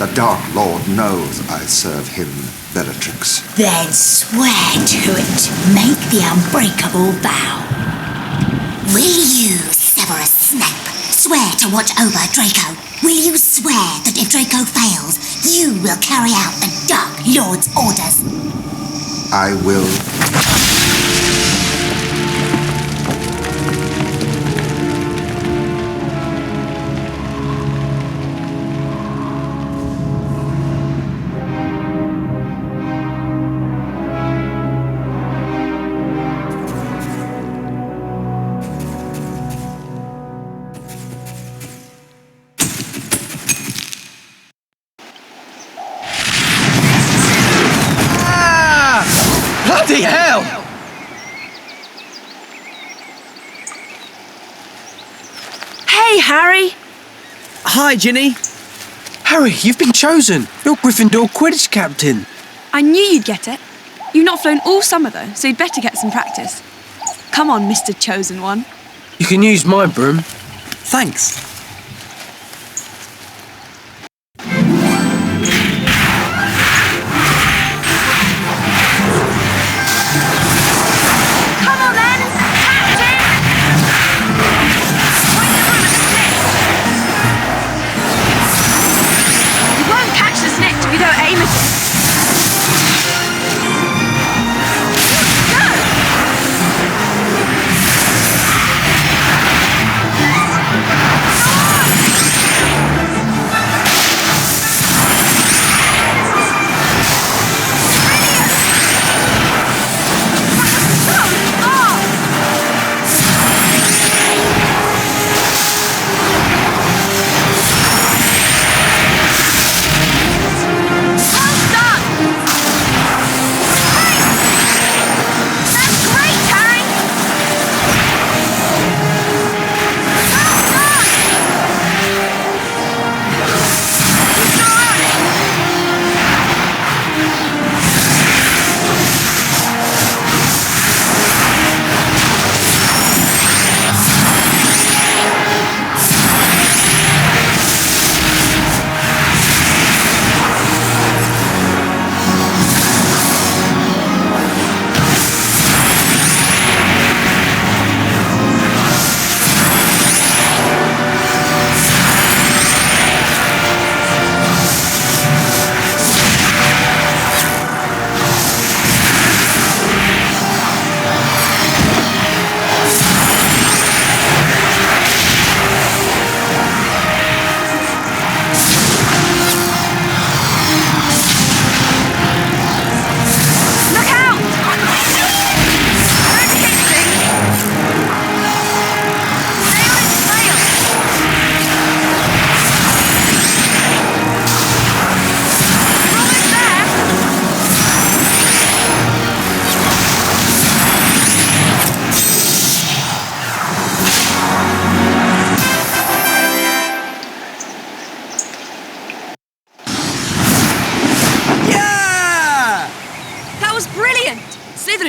The Dark Lord knows I serve him, Bellatrix. Then swear to it. Make the unbreakable vow. Will you, Severus Snape, swear to watch over Draco? Will you swear that if Draco fails, you will carry out the Dark Lord's orders? I will. Bloody hell! Hey, Harry! Hi, Ginny. Harry, you've been chosen. You're Gryffindor Quidditch captain. I knew you'd get it. You've not flown all summer, though, so you'd better get some practice. Come on, Mr. Chosen One. You can use my broom. Thanks.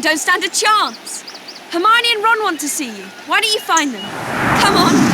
Don't stand a chance. Hermione and Ron want to see you. Why don't you find them? Come on.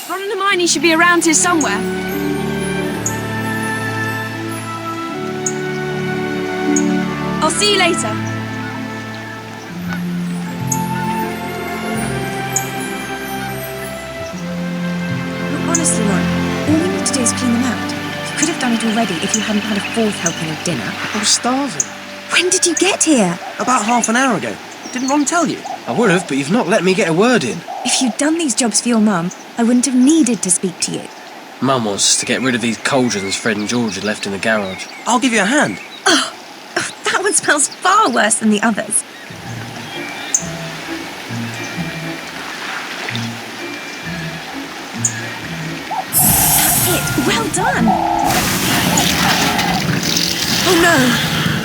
Ron and Hermione should be around here somewhere. I'll see you later. Look, honestly, Ron, all we need to do is clean them out. You could have done it already if you hadn't had a fourth helping of dinner. I was starving. When did you get here? About half an hour ago. Didn't Ron tell you? I would have, but you've not let me get a word in. If you'd done these jobs for your mum, I wouldn't have needed to speak to you. Mum wants us to get rid of these cauldrons Fred and George had left in the garage. I'll give you a hand. That one smells far worse than the others. That's it. Well done. Oh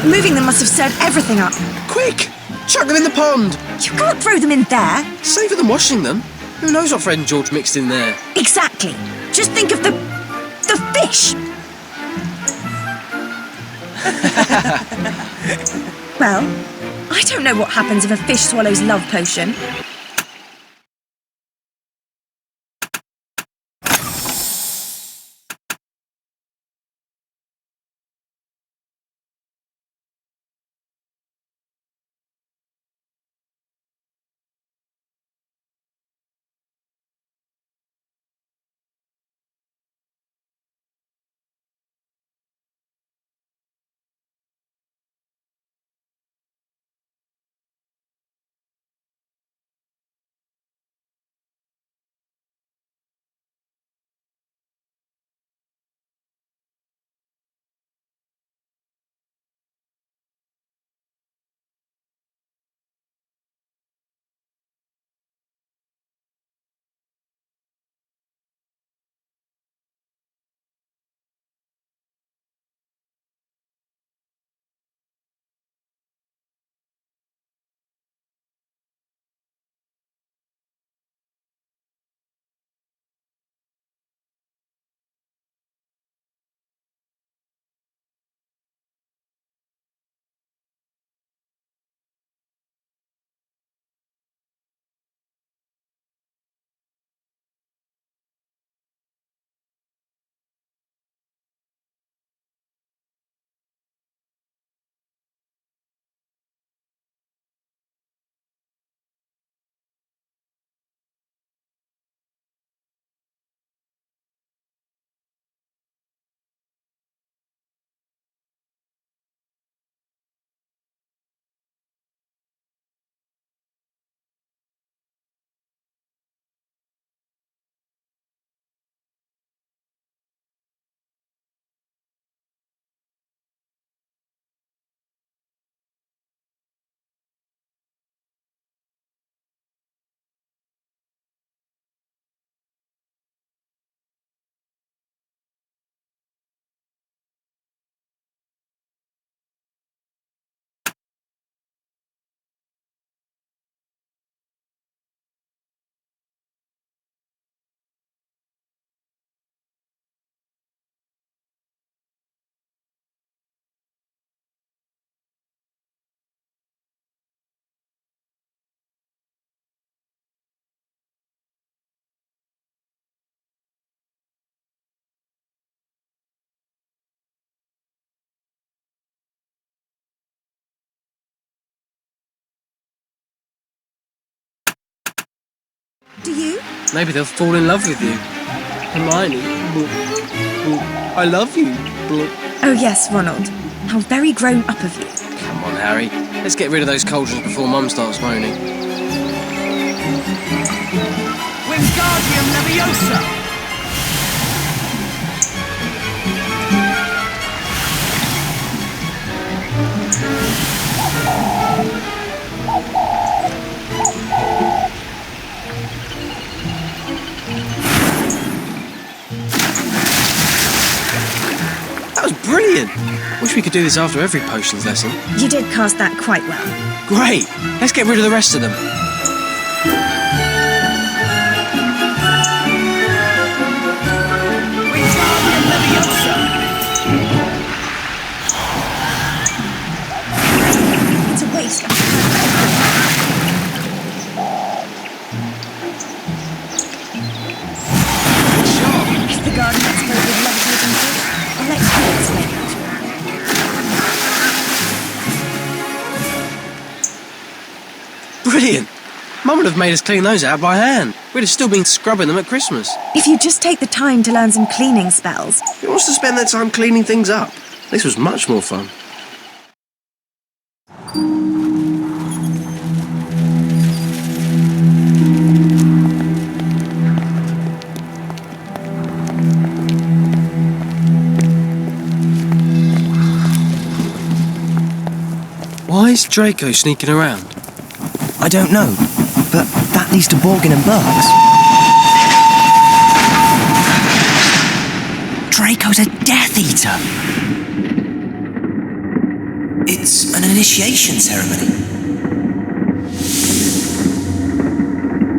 no. Moving them must have stirred everything up. Quick! Chuck them in the pond! You can't throw them in there. Safer than washing them. Who knows what Fred and George mixed in there? Exactly. Just think of the fish. Well, I don't know what happens if a fish swallows love potion. Do you? Maybe they'll fall in love with you. Hermione, I love you. Oh yes, Ronald. How very grown up of you. Come on, Harry. Let's get rid of those cauldrons before Mum starts moaning. Wingardium Leviosa! That was brilliant! Wish we could do this after every potions lesson. You did cast that quite well. Great! Let's get rid of the rest of them. Wingardium Leviosa! It's a waste. If the garden gets filled with levitating fish, I'll let you explain it. Brilliant! Mum would have made us clean those out by hand. We'd have still been scrubbing them at Christmas. If you just take the time to learn some cleaning spells. Who wants to spend their time cleaning things up? This was much more fun. Why is Draco sneaking around? I don't know, but that leads to Borgin and Burks. Draco's a Death Eater! It's an initiation ceremony.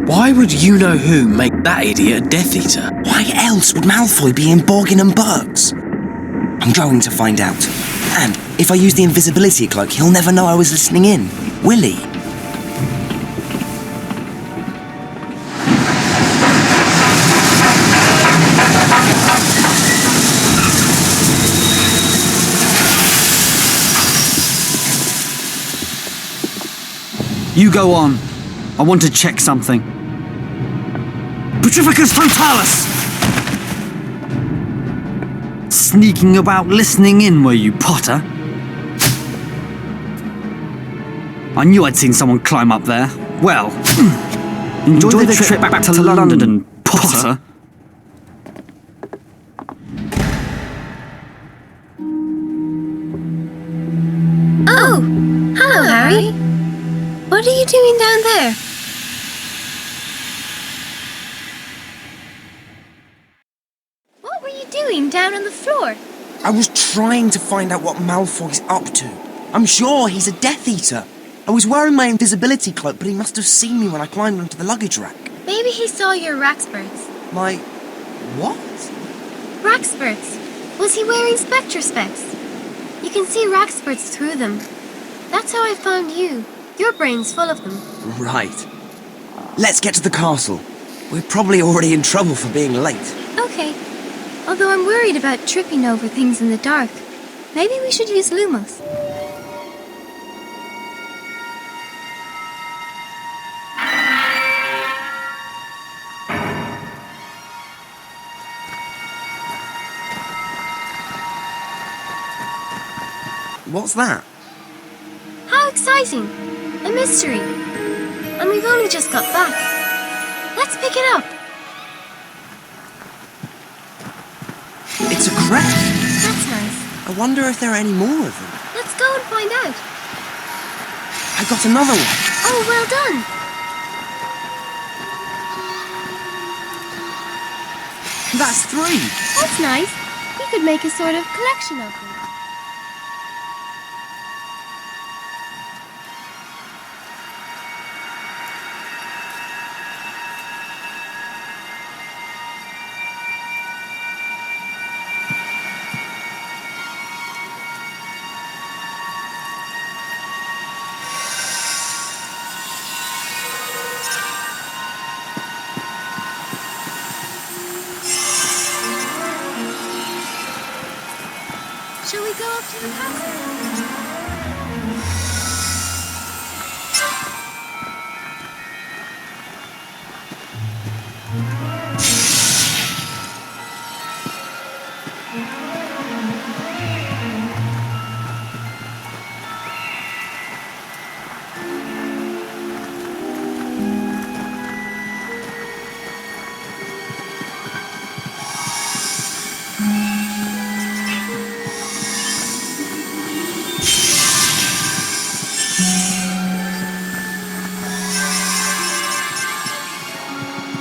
Why would you-know-who make that idiot a Death Eater? Why else would Malfoy be in Borgin and Burks? I'm going to find out. And if I use the invisibility cloak, he'll never know I was listening in, will he? You go on. I want to check something. Petrificus Totalis! Sneaking about listening in, were you, Potter? I knew I'd seen someone climb up there. Well, enjoy the trip back to London, Potter. Oh, hello, Harry. What are you doing down there? What were you doing down on the floor? I was trying to find out what Malfoy's up to. I'm sure he's a Death Eater. I was wearing my invisibility cloak, but he must have seen me when I climbed onto the luggage rack. Maybe he saw your Raxburts. My... what? Raxburts. Was he wearing Spectre specs? You can see Raxburts through them. That's how I found you. Your brain's full of them. Right. Let's get to the castle. We're probably already in trouble for being late. Okay. Although I'm worried about tripping over things in the dark. Maybe we should use Lumos. What's that? How exciting! A mystery. And we've only just got back. Let's pick it up. It's a crest. That's nice. I wonder if there are any more of them. Let's go and find out. I got another one. Oh, well done. That's 3. That's nice. We could make a sort of collection of them. Shall we go up to the castle?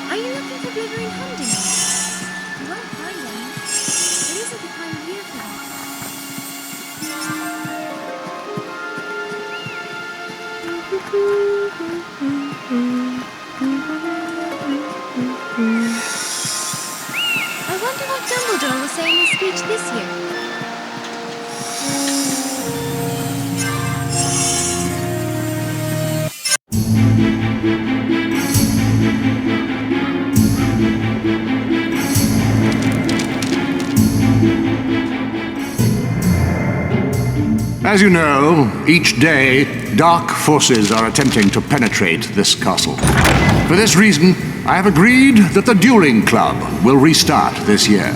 Are you looking for glittering hunting? You won't find any. It isn't the time of year for that. I wonder what Dumbledore will say in his speech this year. As you know, each day, dark forces are attempting to penetrate this castle. For this reason, I have agreed that the Dueling Club will restart this year.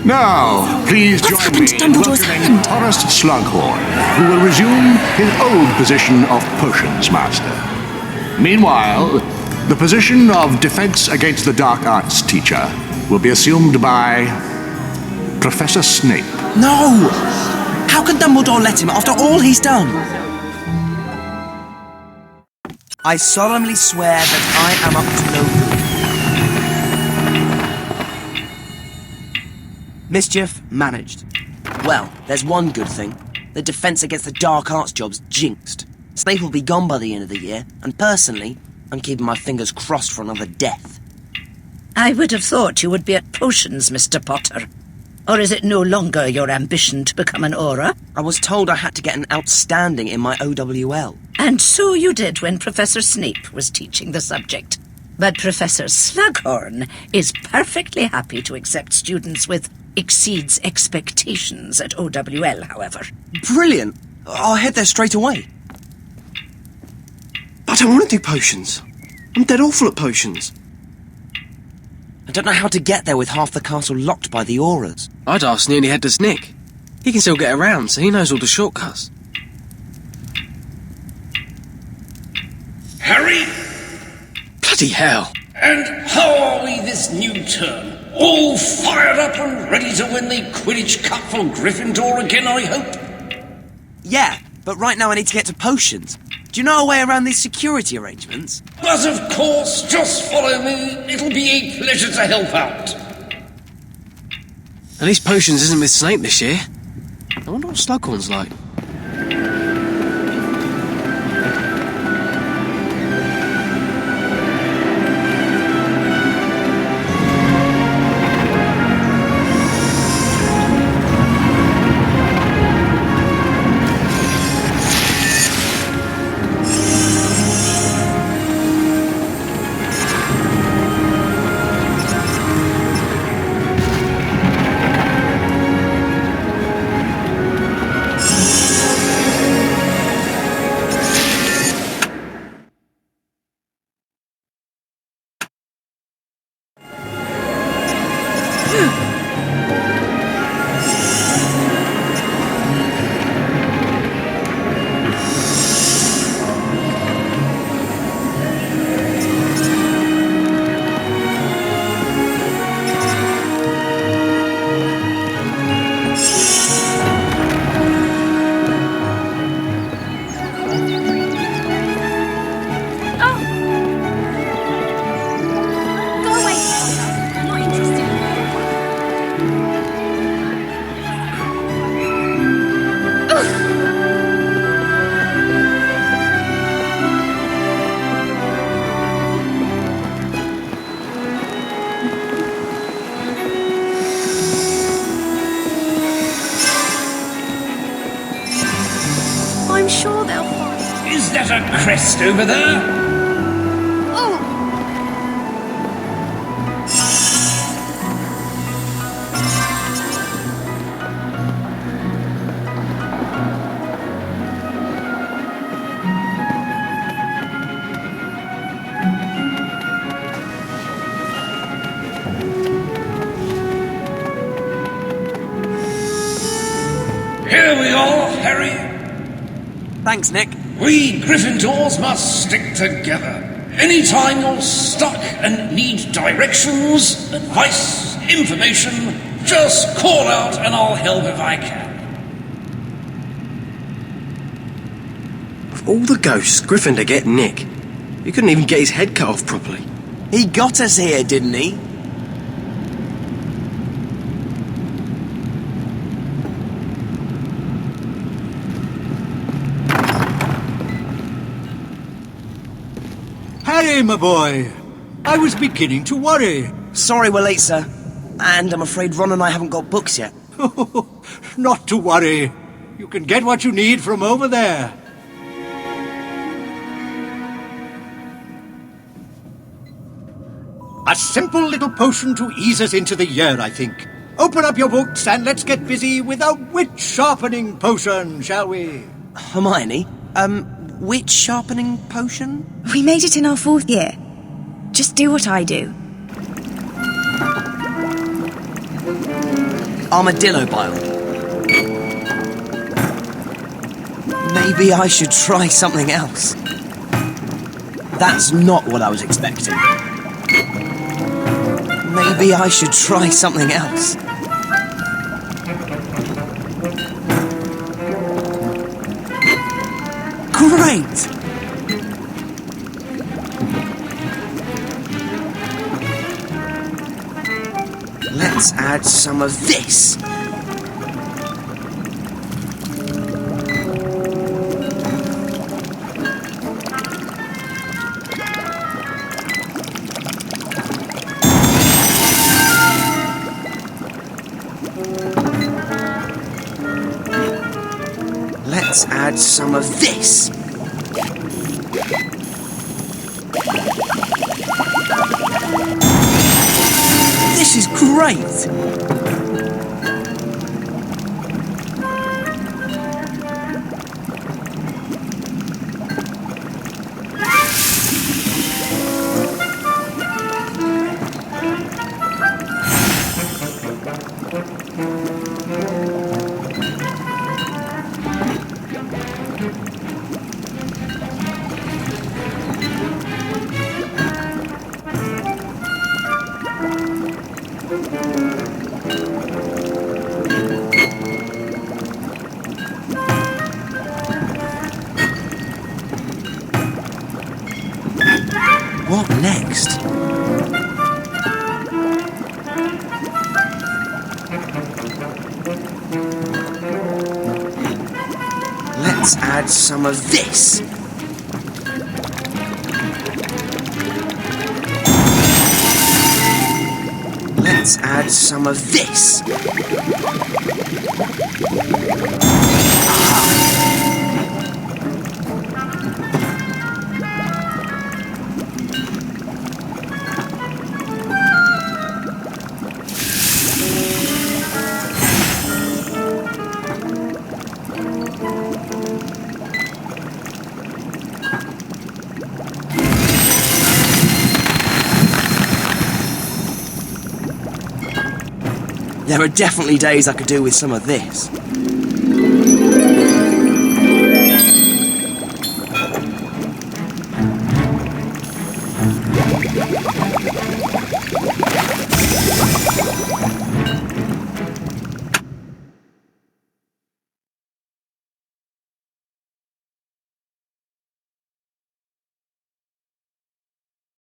Now, please join me in welcoming Horace Slughorn, who will resume his old position of Potions Master. Meanwhile, the position of Defense Against the Dark Arts teacher will be assumed by Professor Snape. No! How can Dumbledore let him after all he's done? I solemnly swear that I am up to no good. Mischief managed. Well, there's one good thing. The defence against the dark arts job's jinxed. Snape will be gone by the end of the year, and personally, I'm keeping my fingers crossed for another death. I would have thought you would be at potions, Mr. Potter. Or is it no longer your ambition to become an Auror? I was told I had to get an outstanding in my OWL. And so you did when Professor Snape was teaching the subject. But Professor Slughorn is perfectly happy to accept students with exceeds expectations at OWL, however. Brilliant! I'll head there straight away. I don't want to do potions. I'm dead awful at potions. I don't know how to get there with half the castle locked by the Aurors. I'd ask Nearly Headless Nick. He can still get around, so he knows all the shortcuts. Harry? Bloody hell. And how are we this new term? All fired up and ready to win the Quidditch Cup for Gryffindor again, I hope? Yeah, but right now I need to get to potions. Do you know a way around these security arrangements? But of course, just follow me. It'll be a pleasure to help out. At least potions isn't with Snape this year. I wonder what Slughorn's like. I'm sure they'll find. Is that a crest over there? Oh! Here we are, Harry. Thanks, Nick. We Gryffindors must stick together. Anytime you're stuck and need directions, advice, information, just call out and I'll help if I can. Of all the ghosts, Gryffindor get Nick. He couldn't even get his head cut off properly. He got us here, didn't he? Harry, my boy. I was beginning to worry. Sorry we're late, sir. And I'm afraid Ron and I haven't got books yet. Not to worry. You can get what you need from over there. A simple little potion to ease us into the year, I think. Open up your books and let's get busy with a Wit Sharpening potion, shall we? Hermione, Wit Sharpening potion? We made it in our 4th year. Just do what I do. Armadillo bile. Maybe I should try something else. That's not what I was expecting. Maybe I should try something else. Great! Let's add some of this. Let's add some of this. This is great! What next? Let's add some of this. Let's add some of this. There are definitely days I could do with some of this.